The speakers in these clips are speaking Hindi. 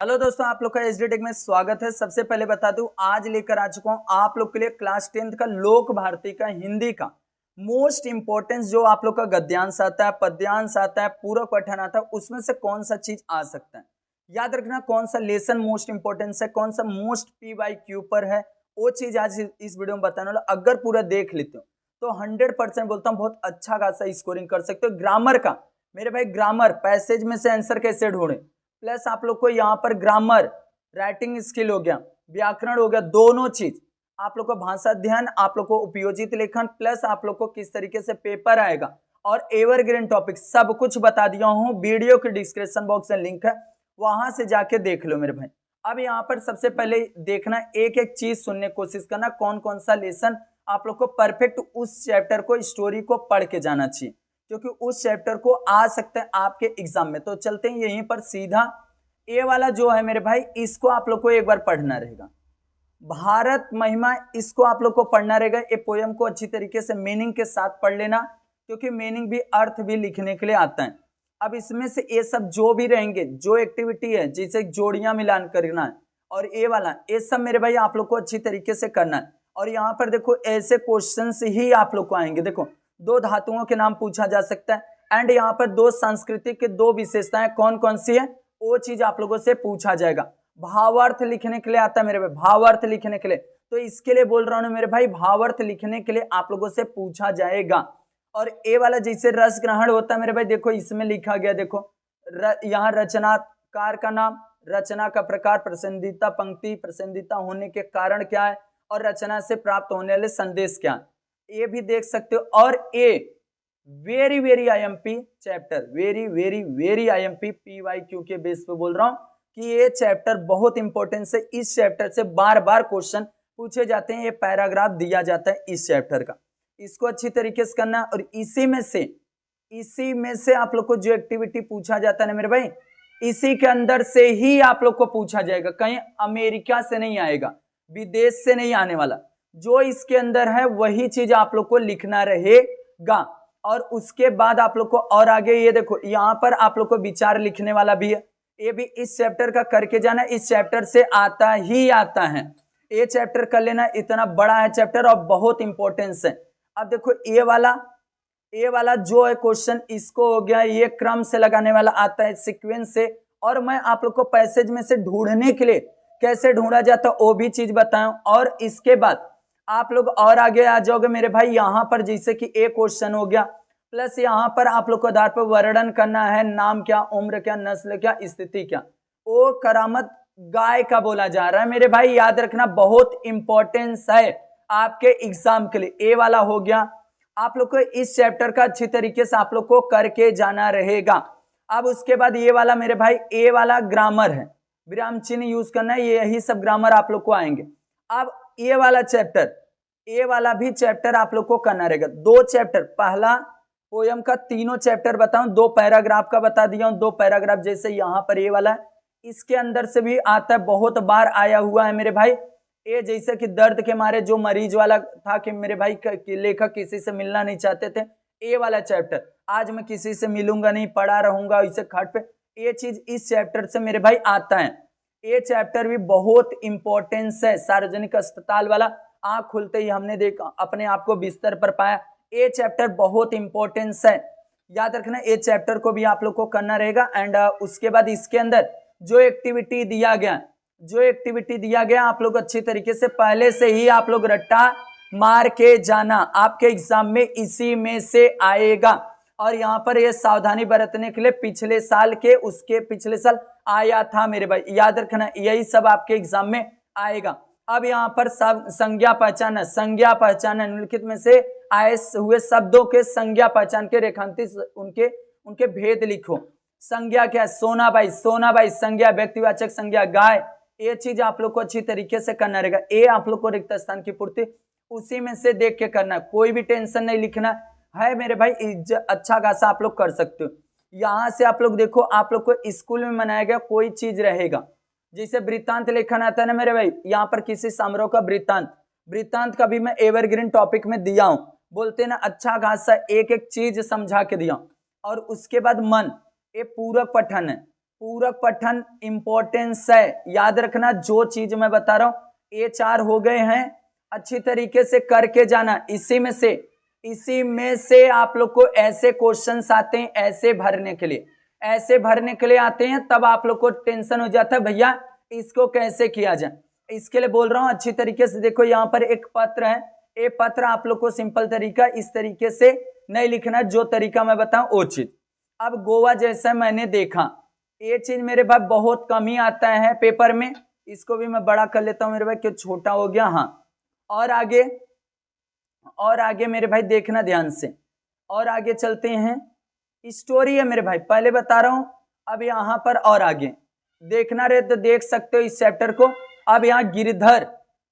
हेलो दोस्तों, आप लोग का एचडी टेक में स्वागत है। सबसे पहले बता दूं, आज लेकर आ चुका हूं आप लोग के लिए क्लास 10th का लोक भारती का हिंदी का मोस्ट इंपॉर्टेंस, जो आप लोग का गद्यांश आता है, पद्यांश आता है, पूरक पठन आता है, उसमें से कौन सा चीज आ सकता है। याद रखना कौन सा लेसन मोस्ट इंपॉर्टेंस है, कौन सा मोस्ट PYQ पर है, वो चीज आज इस वीडियो में बताने वाला। अगर पूरा देख लेते हो तो 100% बोलता हूँ बहुत अच्छा खासा स्कोरिंग कर सकते हो। ग्रामर का मेरे भाई, ग्रामर पैसेज में से आंसर कैसे ढूंढे, प्लस आप लोग को यहाँ पर ग्रामर, राइटिंग स्किल हो गया, व्याकरण हो गया, दोनों चीज आप लोग को, भाषा अध्ययन, आप लोग को उपयोजित लेखन, प्लस आप लोग को किस तरीके से पेपर आएगा और एवरग्रीन टॉपिक सब कुछ बता दिया हूँ। वीडियो के डिस्क्रिप्शन बॉक्स में लिंक है, वहां से जाके देख लो मेरे भाई। अब यहाँ पर सबसे पहले देखना, एक एक चीज सुनने की कोशिश करना, कौन कौन सा लेसन आप लोग को परफेक्ट उस चैप्टर को, स्टोरी को पढ़ के जाना चाहिए, क्योंकि उस चैप्टर को आ सकते हैं आपके एग्जाम में। तो चलते हैं यहीं पर सीधा। ए वाला जो है मेरे भाई, इसको आप लोग को एक बार पढ़ना रहेगा, भारत महिमा, इसको आप लोग को पढ़ना रहेगा। ये पोयम को अच्छी तरीके से मीनिंग के साथ पढ़ लेना, क्योंकि मीनिंग भी, अर्थ भी लिखने के लिए आता है। अब इसमें से ये सब जो भी रहेंगे, जो एक्टिविटी है, जैसे जोड़ियां मिलान करना है और ये वाला, ये सब मेरे भाई आप लोग को अच्छी तरीके से करना है। और यहाँ पर देखो ऐसे क्वेश्चन ही आप लोग को आएंगे। देखो, दो धातुओं के नाम पूछा जा सकता है, एंड यहाँ पर दो सांस्कृतिक के दो विशेषताएं कौन कौन सी है, वो चीज आप लोगों से पूछा जाएगा। भावार्थ लिखने के लिए आता है मेरे भाई, भावार्थ लिखने के लिए, तो इसके लिए बोल रहा हूं मेरे भाई, भावार्थ लिखने के लिए आप लोगों से पूछा जाएगा। और ए वाला जैसे रस ग्रहण होता है मेरे भाई, देखो इसमें लिखा गया, देखो यहाँ रचनाकार का नाम, रचना का प्रकार, पसंदीदा पंक्ति, पसंदीदा होने के कारण क्या है, और रचना से प्राप्त होने वाले संदेश क्या है, ये भी देख सकते हो। और a very very IMP chapter, very very very IMP PYQ के बेस पे बोल रहा हूं कि ये चैप्टर बहुत इंपॉर्टेंट है। इस चैप्टर से बार बार क्वेश्चन पूछे जाते हैं, ये पैराग्राफ दिया जाता है इस चैप्टर का, इसको अच्छी तरीके से करना। और इसी में से आप लोग को जो एक्टिविटी पूछा जाता है ना मेरे भाई, इसी के अंदर से ही आप लोग को पूछा जाएगा, कहीं अमेरिका से नहीं आएगा, विदेश से नहीं आने वाला। जो इसके अंदर है वही चीज आप लोग को लिखना रहेगा। और उसके बाद आप लोग को और आगे ये देखो, यहाँ पर आप लोग को विचार लिखने वाला भी है, ये भी इस चैप्टर का करके जाना, इस चैप्टर से आता ही आता है। ये चैप्टर कर लेना, इतना बड़ा है चैप्टर और बहुत इंपॉर्टेंस है। अब देखो ये वाला जो है क्वेश्चन, इसको हो गया, ये क्रम से लगाने वाला आता है, सीक्वेंस से। और मैं आप लोग को पैसेज में से ढूंढने के लिए कैसे ढूंढा जाता है वो भी चीज बताऊं। और इसके बाद आप लोग और आगे आ जाओगे मेरे भाई, यहां पर जैसे कि एक क्वेश्चन हो गया, प्लस यहां पर आप लोग को आधार पर वर्णन करना है, नाम क्या, उम्र क्या, नस्ल क्या, स्थिति क्या। ओ करामत गाय का बोला जा रहा है मेरे भाई, याद रखना बहुत इंपॉर्टेंस है आपके एग्जाम के लिए। ए वाला हो गया, आप लोग को इस चैप्टर का अच्छी तरीके से आप लोग को करके जाना रहेगा। अब उसके बाद ये वाला मेरे भाई, ए वाला ग्रामर है, विराम चिन्ह यूज करना है, यही सब ग्रामर आप लोग को आएंगे। अब ये वाला चैप्टर, ये वाला भी चैप्टर आप लोग को करना रहेगा। दो चैप्टर, पहला पोयम का तीनों चैप्टर बताऊं, दो पैराग्राफ का बता दिया हूं, दो पैराग्राफ जैसे यहाँ पर ये वाला है, इसके अंदर से भी आता है, बहुत बार आया हुआ है मेरे भाई। ये जैसे कि दर्द के मारे जो मरीज वाला था कि मेरे भाई लेखक किसी से मिलना नहीं चाहते थे, ये वाला चैप्टर, आज मैं किसी से मिलूंगा नहीं, पड़ा रहूंगा इसे खाट पे, ये चीज इस चैप्टर से मेरे भाई आता है। ये चैप्टर भी बहुत इंपॉर्टेंस है, सार्वजनिक अस्पताल वाला, आंख खुलते ही हमने देखा अपने आप को बिस्तर पर पाया, ये चैप्टर बहुत इंपॉर्टेंस है, याद रखना। ये चैप्टर को भी आप लोग को करना रहेगा। एंड उसके बाद इसके अंदर जो एक्टिविटी दिया गया, आप लोग अच्छी तरीके से पहले से ही आप लोग रट्टा मार के जाना, आपके एग्जाम में इसी में से आएगा। और यहाँ पर ये सावधानी बरतने के लिए पिछले साल के, उसके पिछले साल आया था मेरे भाई, याद रखना, यही सब आपके एग्जाम में आएगा। अब यहाँ पर सब संज्ञा पहचान निम्नलिखित में से आए हुए शब्दों के संज्ञा पहचान के रेखांकित उनके भेद लिखो। संज्ञा क्या है, सोना बाई, संज्ञा व्यक्तिवाचक संज्ञा गाय, ये चीज आप लोग को अच्छी तरीके से करना रहेगा। ये आप लोग को रिक्त स्थान की पूर्ति उसी में से देख के करना, कोई भी टेंशन नहीं लिखना है मेरे भाई, अच्छा खासा आप लोग कर सकते हो। यहां से आप लोग देखो, आप लोग को स्कूल में मनाया गया कोई चीज रहेगा, जैसे वृत्तांत लेखन आता है ना मेरे भाई, यहाँ पर किसी समारोह का वृत्तांत का भी मैं एवरग्रीन टॉपिक में दिया हूं, बोलते ना अच्छा खासा एक एक चीज समझा के दिया। और उसके बाद मन, ये पूरक पठन है, पूरक पठन इंपॉर्टेंस है, याद रखना जो चीज मैं बता रहा हूं। ये 4 हो गए हैं, अच्छी तरीके से करके जाना। इसी में से आप लोग को ऐसे क्वेश्चंस आते हैं, ऐसे भरने के लिए आते हैं, तब आप लोग को टेंशन हो जाता है भैया इसको कैसे किया जाए। इसके लिए बोल रहा हूं अच्छी तरीके से देखो। यहाँ पर एक पत्र है, ये पत्र आप लोग को सिंपल तरीका इस तरीके से नहीं लिखना, जो तरीका मैं बताऊं वो चीज। अब गोवा जैसा मैंने देखा, ये चीज मेरे भाई बहुत कम ही आता है पेपर में, इसको भी मैं बड़ा कर लेता हूं मेरे भाई, क्यों छोटा हो गया। हाँ, और आगे मेरे भाई देखना ध्यान से, और आगे चलते हैं। स्टोरी है मेरे भाई, पहले बता रहा हूं, अब यहाँ पर और आगे देखना रहे तो देख सकते हो इस चैप्टर को। अब यहाँ गिरधर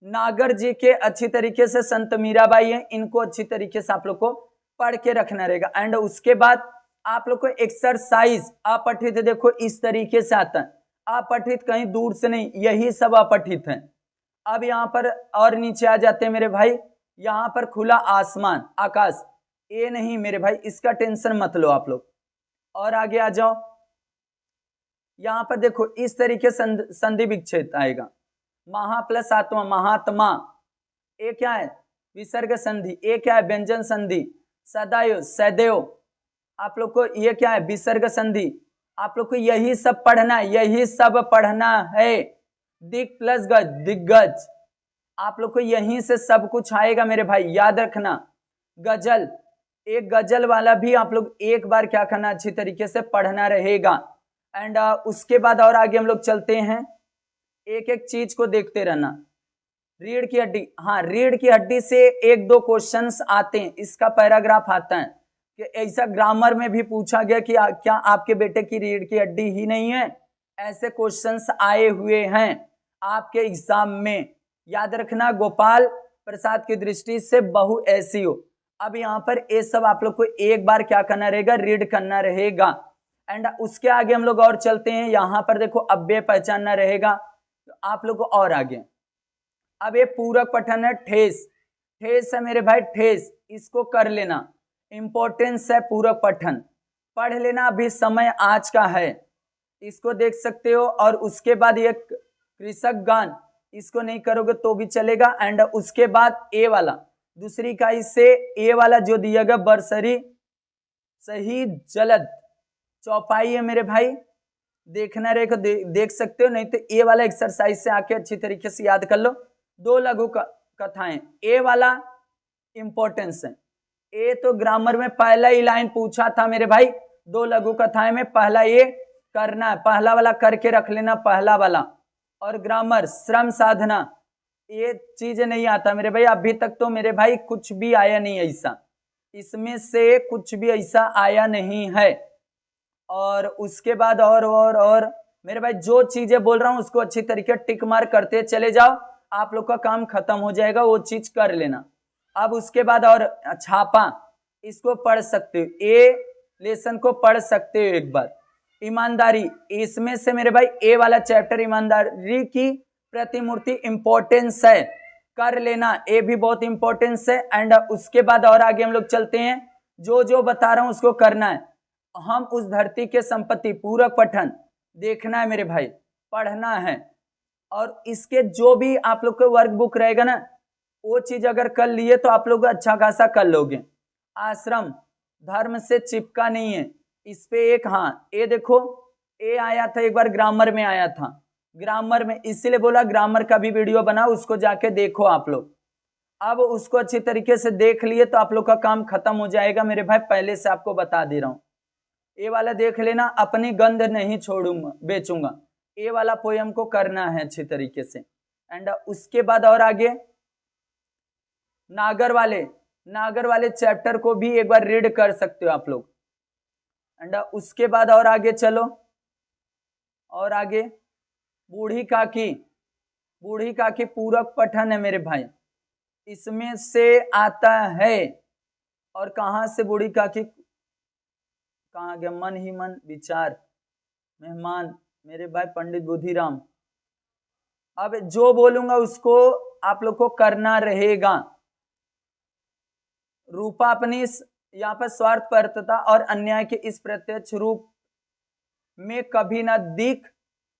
नागर जी के अच्छी तरीके से संत मीराबाई है, इनको अच्छी तरीके से आप लोग को पढ़ के रखना रहेगा। एंड उसके बाद आप लोग को एक्सरसाइज अपठित, देखो इस तरीके से आता है, अपठित कहीं दूर से नहीं, यही सब अपठित है। अब यहाँ पर और नीचे आ जाते हैं मेरे भाई, यहाँ पर खुला आसमान आकाश, ये नहीं मेरे भाई, इसका टेंशन मत लो आप लोग। और आगे आ जाओ, यहाँ पर देखो इस तरीके संधि विच्छेद आएगा, महा प्लस आत्मा, महात्मा, ये क्या है विसर्ग संधि, ये क्या है व्यंजन संधि, सदैव सदैव, आप लोग को ये क्या है विसर्ग संधि। आप लोग को यही सब पढ़ना है। दिक प्लस गज, दिग्गज, आप लोग को यहीं से सब कुछ आएगा मेरे भाई, याद रखना। गजल, एक गजल वाला भी आप लोग एक बार क्या करना, अच्छी तरीके से पढ़ना रहेगा। एंड उसके बाद और आगे हम लोग चलते हैं, एक एक चीज को देखते रहना। रीढ़ की हड्डी, हाँ रीढ़ की हड्डी से 1-2 क्वेश्चंस आते हैं, इसका पैराग्राफ आता है कि ऐसा ग्रामर में भी पूछा गया कि क्या आपके बेटे की रीढ़ की हड्डी ही नहीं है, ऐसे क्वेश्चंस आए हुए हैं आपके एग्जाम में, याद रखना। गोपाल प्रसाद की दृष्टि से बहु ऐसी हो। अब यहाँ पर ये सब आप लोग को एक बार क्या करना रहेगा, रीड करना रहेगा। एंड उसके आगे हम लोग और चलते हैं, यहाँ पर देखो अव्यय पहचानना रहेगा तो आप लोग को और आगे। अब ये पूरक पठन है, ठेस है मेरे भाई, ठेस, इसको कर लेना, इंपॉर्टेंस है पूरक पठन, पढ़ लेना, अभी समय आज का है, इसको देख सकते हो। और उसके बाद ये कृषक गान, इसको नहीं करोगे तो भी चलेगा। एंड उसके बाद ए वाला, दूसरी इकाई से ए वाला जो दिया गया, बरसरी सही जलद चौपाई है मेरे भाई, देखना रहेगा, देख सकते हो, नहीं तो ए वाला एक्सरसाइज से आके अच्छी तरीके से याद कर लो। 2 लघु कथाएं, ए वाला इंपॉर्टेंस है, ए तो ग्रामर में पहला ही लाइन पूछा था मेरे भाई, 2 लघु कथाएं में पहला ये करना है, पहला वाला करके रख लेना, पहला वाला। और ग्रामर, श्रम साधना, ये चीज नहीं आता मेरे भाई, अभी तक तो मेरे भाई कुछ भी आया नहीं ऐसा, इसमें से कुछ भी ऐसा आया नहीं है। और उसके बाद और मेरे भाई जो चीजें बोल रहा हूं उसको अच्छी तरीके टिक मार्क करते चले जाओ, आप लोग का काम खत्म हो जाएगा, वो चीज कर लेना। अब उसके बाद और छापा, इसको पढ़ सकते हो, ए लेसन को पढ़ सकते हो एक बार। ईमानदारी, इसमें से मेरे भाई ए वाला चैप्टर ईमानदारी की प्रतिमूर्ति इंपॉर्टेंस है, कर लेना, ए भी बहुत इंपॉर्टेंस है। एंड उसके बाद और आगे हम लोग चलते हैं, जो बता रहा हूं उसको करना है। हम उस धरती के संपत्ति, पूरक पठन देखना है मेरे भाई, पढ़ना है। और इसके जो भी आप लोग का वर्क बुक रहेगा ना, वो चीज अगर कर लिए तो आप लोग अच्छा खासा कर लोगे। आश्रम धर्म से चिपका नहीं है, इस पे एक, हाँ ये देखो, ए आया था एक बार, ग्रामर में आया था, ग्रामर में, इसीलिए बोला ग्रामर का भी वीडियो बना, उसको जाके देखो आप लोग। अब उसको अच्छी तरीके से देख लिए तो आप लोग का काम खत्म हो जाएगा मेरे भाई, पहले से आपको बता दे रहा हूं। ये वाला देख लेना, अपनी गंध नहीं छोड़ूंगा बेचूंगा, ये वाला पोयम को करना है अच्छी तरीके से। एंड उसके बाद और आगे नागर वाले चैप्टर को भी एक बार रीड कर सकते हो आप लोग। एंड उसके बाद और आगे चलो, और आगे बूढ़ी काकी पूरक पठन है मेरे भाई, इसमें से आता है। और कहां से बूढ़ी काकी, कहां गया, मन ही मन विचार मेहमान मेरे भाई पंडित बुद्धिराम। अब जो बोलूंगा उसको आप लोग को करना रहेगा। रूपा अपनी यहाँ पर स्वार्थपरता और अन्याय के इस प्रत्यक्ष रूप में कभी ना दिख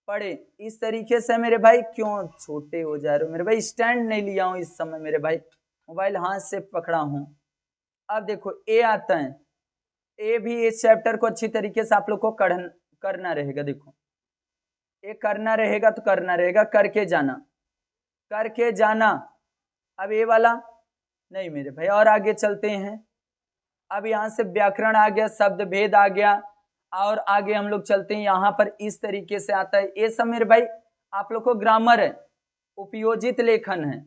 पड़े। इस तरीके से मेरे भाई क्यों छोटे हो जा रहे हो मेरे भाई, स्टैंड नहीं लिया हूं इस समय मेरे भाई, मोबाइल हाथ से पकड़ा हूं। अब देखो ए आता है, ए भी इस चैप्टर को अच्छी तरीके से आप लोग को करना रहेगा। देखो ये करना रहेगा तो करना रहेगा, करके जाना। अब ये वाला नहीं मेरे भाई, और आगे चलते हैं। अब यहां से व्याकरण आ गया, शब्द भेद आ गया, और आगे हम लोग चलते हैं। यहां पर इस तरीके से आता है, ये सब मेरे भाई आप लोग को ग्रामर है, उपयोजित लेखन है,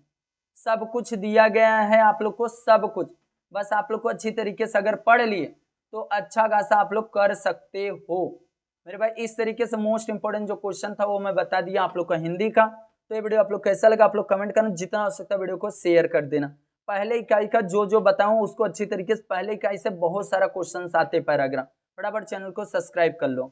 सब कुछ दिया गया है आप लोग को, सब कुछ। बस आप लोग को अच्छी तरीके से अगर पढ़ लिए तो अच्छा खासा आप लोग कर सकते हो मेरे भाई। इस तरीके से मोस्ट इंपोर्टेंट जो क्वेश्चन था वो मैं बता दिया आप लोग का हिंदी का। तो ये वीडियो आप लोग कैसा लगा आप लोग कमेंट करना, जितना हो सकता है वीडियो को शेयर कर देना। पहले इकाई का जो बताऊं उसको अच्छी तरीके से, पहले इकाई से बहुत सारा क्वेश्चन आते पैराग्राफ, फटाफट चैनल को सब्सक्राइब कर लो।